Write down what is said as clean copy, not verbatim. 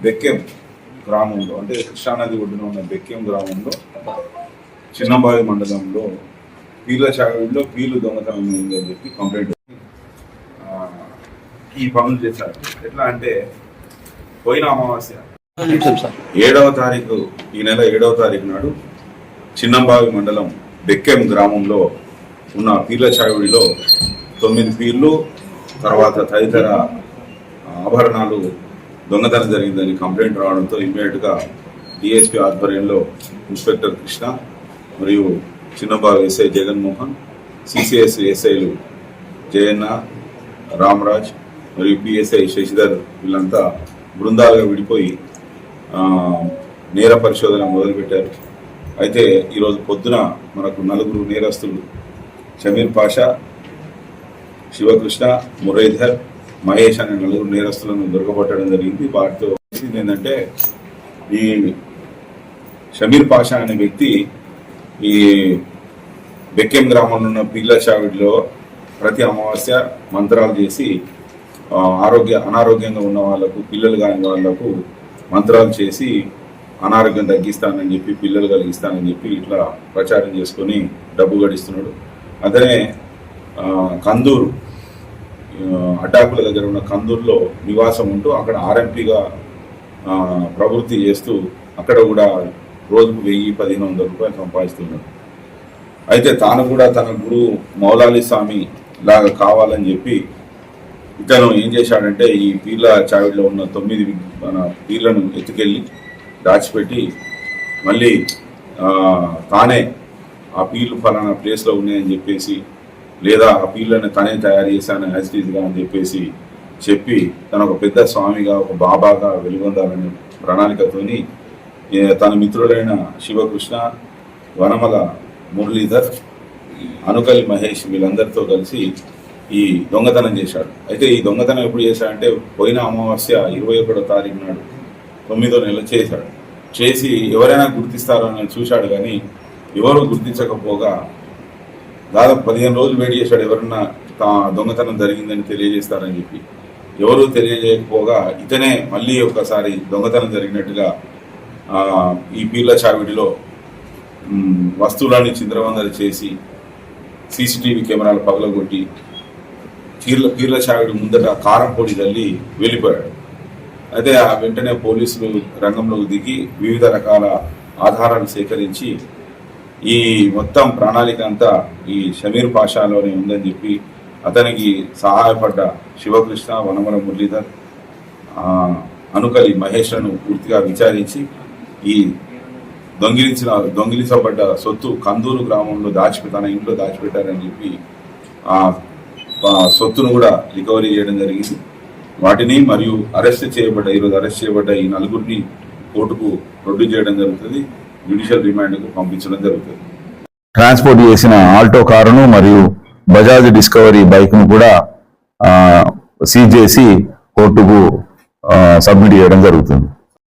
బెక్కెం గ్రామంలో అంటే కృష్ణానది ఒడ్డున ఉన్న బెక్కెం గ్రామంలో చిన్నబావి మండలంలో పీర్ల చావిడిలో పీర్లు దొంగతనం అయిందని చెప్పి కంప్లైంట్ ఈ పనులు చేశారు. ఎట్లా అంటే పోయిన అమావాస్య 7వ తారీఖు ఈ నెల 7వ తారీఖు నాడు చిన్నంబావి మండలం బెక్కెం గ్రామంలో ఉన్న పీర్ల చావిడిలో 9 పీర్లు తర్వాత తదితర ఆభరణాలు దొంగతనం జరిగిందని కంప్లైంట్ రావడంతో ఇమ్మీడియట్గా డిఎస్పీ ఆధ్వర్యంలో ఇన్స్పెక్టర్ కృష్ణ మరియు చిన్నబావి ఎస్ఐ జగన్మోహన్, సిసిఎస్ ఎస్ఐలు జయన్న, రామరాజ్ మరియు పిఎస్ఐ శశిధర్ వీళ్ళంతా బృందాలుగా విడిపోయి నేర పరిశోధన మొదలుపెట్టారు. అయితే ఈరోజు పొద్దున మనకు 4 నేరస్తులు షమీర్ పాషా, శివకృష్ణ, మురళీధర్, మహేష్ అనే 4 నేరస్తులను దొరకబట్టడం జరిగింది. వాటితో ఏంటంటే ఈ షమీర్ పాషా అనే వ్యక్తి ఈ బెక్కెం గ్రామంలో ఉన్న పీర్ల చావిడిలో ప్రతి అమావాస్య మంత్రాలు చేసి అనారోగ్యంగా ఉన్న వాళ్ళకు, పిల్లలు కాని వాళ్లకు మంత్రాలు చేసి అనారోగ్యం తగ్గిస్తానని చెప్పి, పిల్లలు కలిగిస్తానని చెప్పి ఇట్లా ప్రచారం చేసుకొని డబ్బు గడిస్తున్నాడు. అతనే కందూరు అడ్డాకుల దగ్గర ఉన్న కందూరులో నివాసం ఉంటూ అక్కడ ఆర్ఎంపీగా ప్రవృత్తి చేస్తూ అక్కడ కూడా రోజుకు 1000-1500 రూపాయలు సంపాదిస్తున్నాడు. అయితే తాను కూడా తన గురువు మౌలాలి స్వామి లాగా కావాలని చెప్పి ఇతను ఏం చేశాడంటే ఈ పీర్ల చావిడిలో ఉన్న 9 పీర్లను ఎత్తుకెళ్ళి దాచిపెట్టి మళ్ళీ తానే ఆ పీర్లు ఫలానా ప్లేస్లో ఉన్నాయని చెప్పేసి, లేదా ఆ పీర్లను తనే తయారు చేశాను యాజిటీజ్గా అని చెప్పేసి చెప్పి తన ఒక పెద్ద స్వామిగా, ఒక బాబాగా వెలుగొందాలనే ప్రణాళికతోని తన మిత్రులైన శివకృష్ణ, వనమల మురళీధర్, అనుకలి మహేష్ వీళ్ళందరితో కలిసి ఈ దొంగతనం చేశాడు. అయితే ఈ దొంగతనం ఎప్పుడు చేశాడంటే పోయిన అమావాస్య 21వ తారీఖు నాడు 9వ నెల చేశాడు. చేసి ఎవరైనా గుర్తిస్తారో అని చూశాడు, కానీ ఎవరు గుర్తించకపోగా దాదాపు 15 రోజులు వెయిట్ చేశాడు. ఎవరన్నా దొంగతనం జరిగిందని తెలియజేస్తారని చెప్పి ఎవరు తెలియజేయకపోగా ఇతనే మళ్ళీ ఒకసారి దొంగతనం జరిగినట్టుగా ఈ పీర్ల చావిడిలో వస్తువులని చిందరవందర చేసి సీసీటీవీ కెమెరాలు పగలగొట్టి పీర్ల చావిడి ముందట కారం పొడి తల్లి వెళ్ళిపోయాడు. అయితే ఆ వెంటనే పోలీసులు రంగంలోకి దిగి వివిధ రకాల ఆధారాలు సేకరించి ఈ మొత్తం ప్రణాళిక అంతా ఈ షమీర్ పాషాలోనే ఉందని చెప్పి అతనికి సహాయపడ్డ శివకృష్ణ, వనమల మురళీధర్, అనుకలి మహేష్లను పూర్తిగా విచారించి ఈ దొంగిలించబడ్డ సొత్తు కందూరు గ్రామంలో తన ఇంట్లో దాచిపెట్టారని చెప్పి ఆ సొత్తును కూడా రికవరీ చేయడం జరిగింది. వాటిని మరియు ఈరోజు అరెస్ట్ చేయబడ్డ ఈ 4 కోర్టుకు ప్రొడ్యూస్ చేయడం జరుగుతుంది. జ్యుడిషియల్ రిమాండ్కు పంపించడం జరుగుతుంది. ట్రాన్స్పోర్ట్ చేసిన ఆల్టో కారును మరియు బజాజ్ డిస్కవరీ బైక్ను కూడా సీజ్ చేసి కోర్టుకు సబ్మిట్ చేయడం జరుగుతుంది.